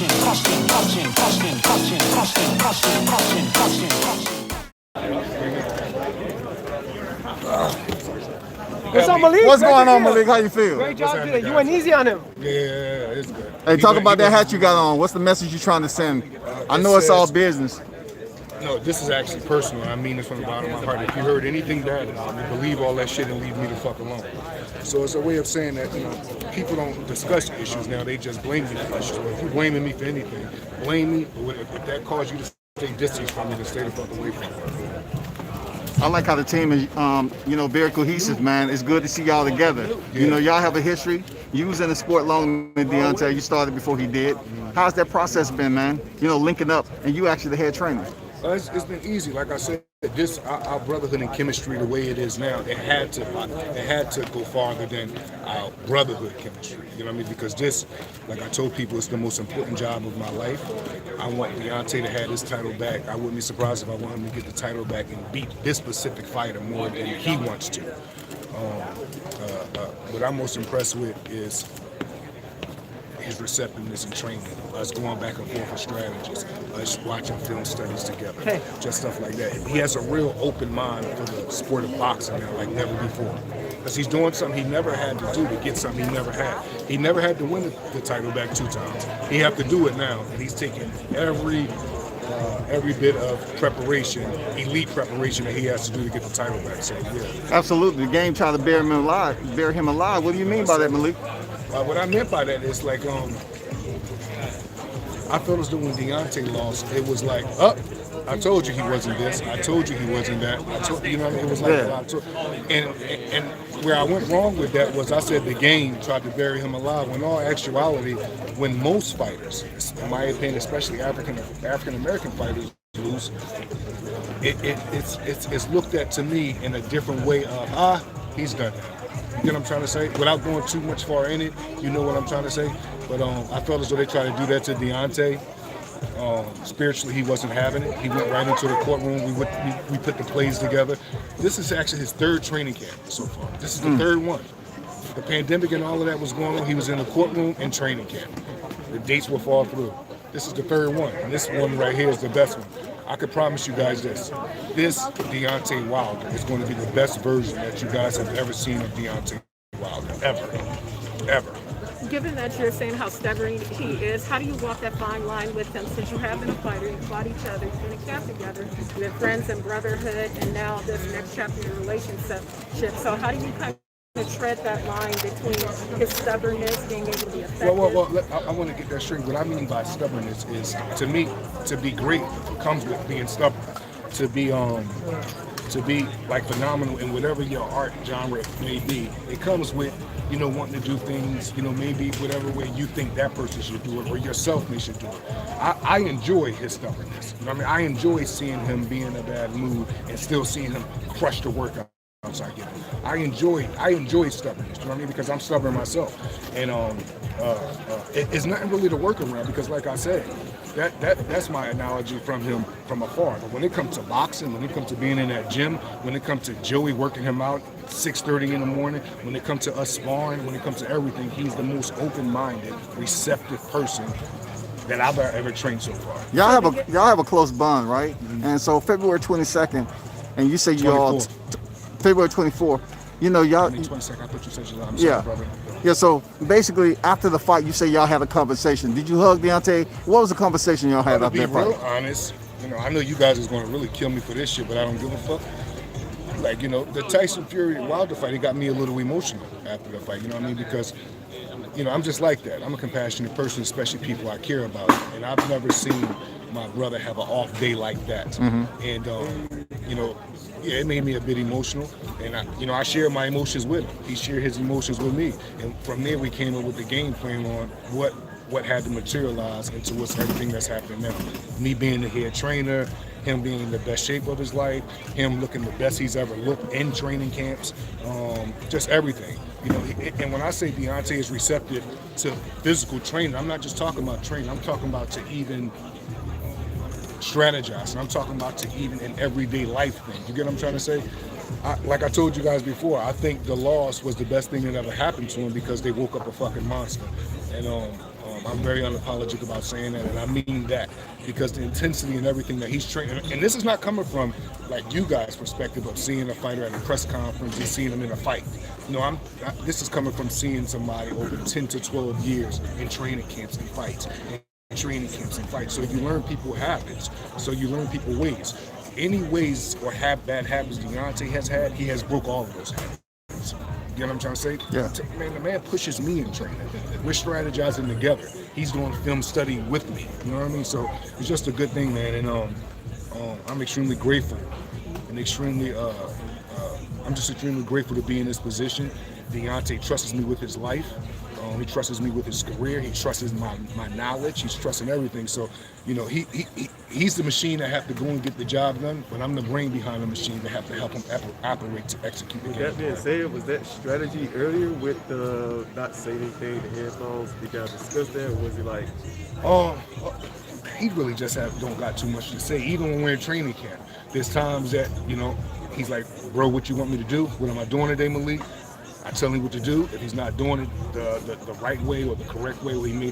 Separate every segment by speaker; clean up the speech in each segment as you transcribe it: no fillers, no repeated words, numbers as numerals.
Speaker 1: What's up, Malik?
Speaker 2: What's going on, Malik? How you feel?
Speaker 1: Great job today. You went easy on him.
Speaker 3: Yeah, it's good.
Speaker 2: Hey, talk about that hat you got on. What's the message you're trying to send? I know it's all business.
Speaker 3: No, this is actually personal. I mean it from the bottom of my heart. If you heard anything bad about me, believe all that shit and leave me the fuck alone. So it's a way of saying that, people don't discuss issues now. They just blame me for issues. Well, if you're blaming me for anything, blame me. But if that caused you to stay distance from me, then stay the fuck away from me.
Speaker 2: I like how the team is, very cohesive, man. It's good to see y'all together. Yeah. Y'all have a history. You was in the sport longer than Deontay. You started before he did. How's that process been, man? Linking up, and you actually the head trainer.
Speaker 3: It's been easy. Like I said, our brotherhood and chemistry, the way it is now, it had to go farther than our brotherhood chemistry. You know what I mean? Because this, like I told people, it's the most important job of my life. I want Deontay to have his title back. I wouldn't be surprised if I want him to get the title back and beat this specific fighter more than he wants to. What I'm most impressed with is his receptiveness and training, us going back and forth with strategies, us watching film studies together, just stuff like that. He has a real open mind for the sport of boxing now, like never before. Because he's doing something he never had to do to get something he never had. He never had to win the title back 2 times. He have to do it now, and he's taking every bit of preparation, elite preparation that he has to do to get the title back. So yeah.
Speaker 2: Absolutely. The game tried to bury him alive. What do you mean by that, Malik?
Speaker 3: What I meant by that is like, I felt as though when Deontay lost, it was like, I told you he wasn't this. I told you he wasn't that. You know what I mean? It was like, and where I went wrong with that was I said the game tried to bury him alive. When all actuality, when most fighters, in my opinion, especially African American fighters, lose, it's looked at to me in a different way of he's done it. You know what I'm trying to say? Without going too much far in it, you know what I'm trying to say? But I felt as though they tried to do that to Deontay. Spiritually, he wasn't having it. He went right into the courtroom. We put the plays together. This is actually his 3rd training camp so far. This is the 3rd one. The pandemic and all of that was going on. He was in the courtroom and training camp. The dates will fall through. This is the 3rd one. And this one right here is the best one. I could promise you guys this. This Deontay Wilder is going to be the best version that you guys have ever seen of Deontay Wilder. Ever.
Speaker 4: Given that you're saying how stubborn he is, how do you walk that fine line with him since you have been a fighter, you fought each other, you've been in camp together, you have friends and brotherhood, and now this next chapter in your relationship. So how do you kind of tread that line between his stubbornness, being able to be effective?
Speaker 3: Well, I want to get that straight. What I mean by stubbornness is, to me, to be great comes with being stubborn. To be like phenomenal in whatever your art genre may be, it comes with, wanting to do things, maybe whatever way you think that person should do it or yourself may should do it. I enjoy his stubbornness. You know what I mean? I enjoy seeing him be in a bad mood and still seeing him crush the workout. I enjoy stubbornness, you know what I mean? Because I'm stubborn myself. And it's nothing really to work around because, like I said, that's my analogy from him from afar. But when it comes to boxing, when it comes to being in that gym, when it comes to Joey working him out 6:30 in the morning, when it comes to us sparring, when it comes to everything, he's the most open-minded, receptive person that I've ever trained so far.
Speaker 2: Y'all have a close bond, right? Mm-hmm. And so February 22nd, and you say you all February 24th. Y'all.
Speaker 3: 22nd. I thought you said July. I'm sorry, brother.
Speaker 2: Yeah, so basically after the fight, you say y'all had a conversation. Did you hug Deontay? What was the conversation y'all had after that fight?
Speaker 3: To be real honest, I know you guys is going to really kill me for this shit, but I don't give a fuck. Like, the Tyson Fury Wilder fight, it got me a little emotional after the fight, you know what I mean? Because, I'm just like that. I'm a compassionate person, especially people I care about. And I've never seen my brother have an off day like that. Mm-hmm. And, it made me a bit emotional. And, I shared my emotions with him. He shared his emotions with me. And from there, we came up with the game plan on what had to materialize into what's everything that's happening now. Me being the head trainer, him being in the best shape of his life, him looking the best he's ever looked in training camps, just everything. And when I say Deontay is receptive to physical training, I'm not just talking about training, I'm talking about to even strategize, and I'm talking about to even an everyday life thing. You get what I'm trying to say? Like I told you guys before, I think the loss was the best thing that ever happened to him because they woke up a fucking monster. And I'm very unapologetic about saying that, and I mean that because the intensity and everything that he's training, and this is not coming from like you guys' perspective of seeing a fighter at a press conference and seeing him in a fight. No, this is coming from seeing somebody over 10 to 12 years in training camps and fights. Training camps and fights. So you learn people habits. So you learn people ways. Any ways or bad habits Deontay has had, he has broke all of those habits. You know what I'm trying to say?
Speaker 2: Yeah.
Speaker 3: Man, the man pushes me in training. We're strategizing together. He's doing film study with me. You know what I mean? So it's just a good thing, man. And I'm extremely grateful and I'm just extremely grateful to be in this position. Deontay trusts me with his life. He trusts me with his career. He trusts my knowledge. He's trusting everything. So, you know, he's the machine that have to go and get the job done, but I'm the brain behind the machine that have to help him operate to execute the game.
Speaker 1: That being said, was that strategy earlier with the not say anything, the headphones? Did y'all discuss that, or was it like?
Speaker 3: He really just don't got too much to say. Even when we're in training camp, there's times that, you know, he's like, bro, what you want me to do? What am I doing today, Malik? I tell him what to do. If he's not doing it the right way or the correct way, we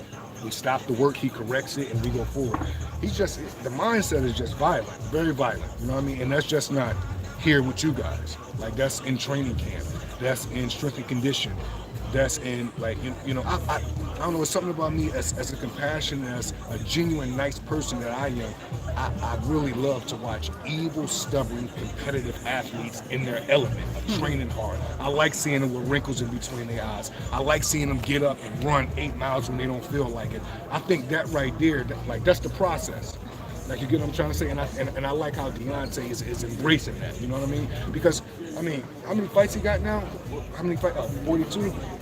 Speaker 3: stop the work, he corrects it, and we go forward. The mindset is just violent, very violent. You know what I mean? And that's just not here with you guys. Like, that's in training camp. That's in strength and condition. That's in, like, you know, I don't know, it's something about me as a compassionate, as a genuine, nice person that I am. I really love to watch evil, stubborn, competitive athletes in their element, training hard. I like seeing them with wrinkles in between their eyes. I like seeing them get up and run 8 miles when they don't feel like it. I think that right there, that's the process. Like, you get what I'm trying to say? And I like how Deontay is embracing that, you know what I mean? Because, I mean, how many fights he got now? How many fights?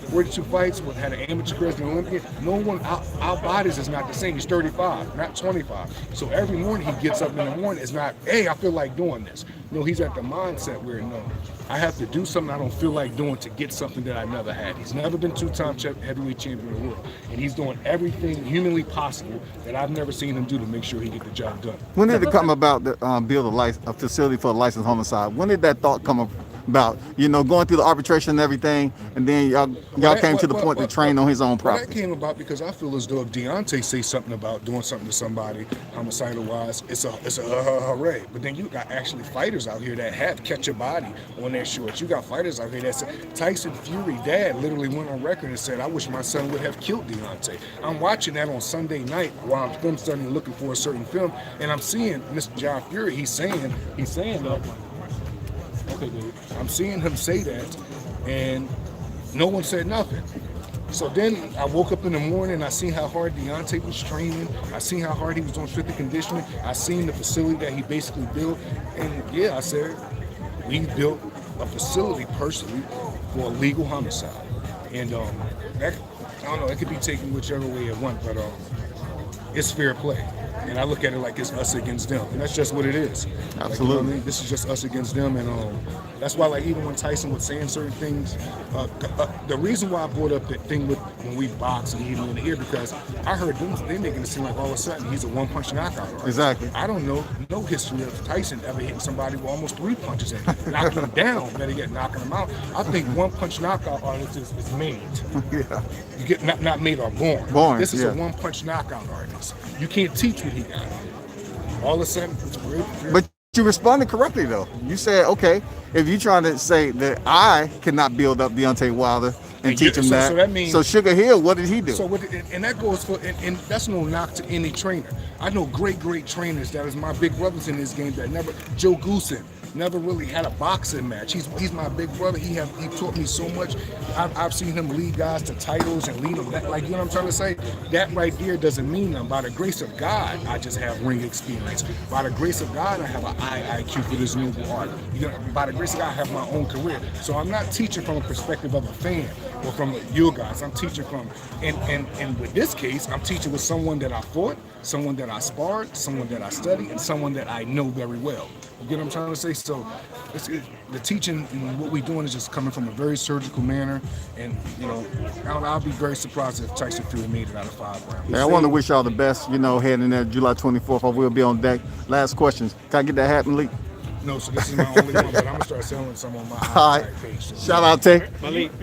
Speaker 3: 42 fights, had an amateur career as an Olympian. No one, our bodies is not the same. He's 35, not 25. So every morning he gets up in the morning, it's not, hey, I feel like doing this. No, he's at the mindset where, no, I have to do something I don't feel like doing to get something that I never had. He's never been 2-time heavyweight champion of the world. And he's doing everything humanly possible that I've never seen him do to make sure he get the job done.
Speaker 2: When did it come about to build a facility for a licensed homicide? When did that thought come about? You know, going through the arbitration and everything, and then y'all came to the point to train on his own property.
Speaker 3: That came about because I feel as though if Deontay say something about doing something to somebody, homicidal-wise, it's a hooray. But then you got actually fighters out here that have catch a body on their shorts. You got fighters out here that said, Tyson Fury dad literally went on record and said, I wish my son would have killed Deontay. I'm watching that on Sunday night while I'm film studying, looking for a certain film, and I'm seeing Mr. John Fury, he's saying that. Okay, dude. I'm seeing him say that, and no one said nothing. So then I woke up in the morning, I seen how hard Deontay was training. I seen how hard he was on strength and conditioning. I seen the facility that he basically built. And yeah, I said, we built a facility personally for a legal homicide. And that, I don't know, it could be taken whichever way it wants, but it's fair play. And I look at it like it's us against them, and that's just what it is.
Speaker 2: Absolutely.
Speaker 3: Like, you know what I mean? This is just us against them, and that's why, like, even when Tyson was saying certain things, the reason why I brought up that thing with when we box and hitting in the ear, because I heard them, they making it seem like all of a sudden he's a one-punch knockout artist.
Speaker 2: Exactly.
Speaker 3: I don't know no history of Tyson ever hitting somebody with almost 3 punches and knocking them down, better yet knocking them out. I think one-punch knockout artist is made.
Speaker 2: Yeah.
Speaker 3: You get not made or born.
Speaker 2: Born.
Speaker 3: This is
Speaker 2: yeah.
Speaker 3: a one-punch knockout artist. You can't teach what he got. All of a sudden, it's real.
Speaker 2: But you responded correctly, though. You said, okay, if you're trying to say that I cannot build up Deontay Wilder and teach him that,
Speaker 3: so that means,
Speaker 2: so Sugar Hill, what did he do?
Speaker 3: So and that goes for, and that's no knock to any trainer. I know great trainers that is my big brothers in this game that never, Joe Goosen, never really had a boxing match. He's my big brother. He taught me so much. I've seen him lead guys to titles and lead them back. Like, you know what I'm trying to say? That right there doesn't mean nothing. By the grace of God, I just have ring experience. By the grace of God, I have an IQ for this noble art. You know, by the grace of God, I have my own career. So I'm not teaching from a perspective of a fan or from you guys. I'm teaching from, and with this case, I'm teaching with someone that I fought, someone that I sparred, someone that I studied, and someone that I know very well. You get what I'm trying to say? So the teaching and what we're doing is just coming from a very surgical manner. And, you know, I'll be very surprised if Tyson Fury made it out of 5 rounds.
Speaker 2: Man, I want to wish y'all the best, you know, heading in there July 24th. I will be on deck. Last questions. Can I get that hat, Malik?
Speaker 3: No, so this is my only one, but I'm going to start selling some on my
Speaker 2: All right.
Speaker 3: page.
Speaker 2: Shout out, Tay.
Speaker 1: Malik.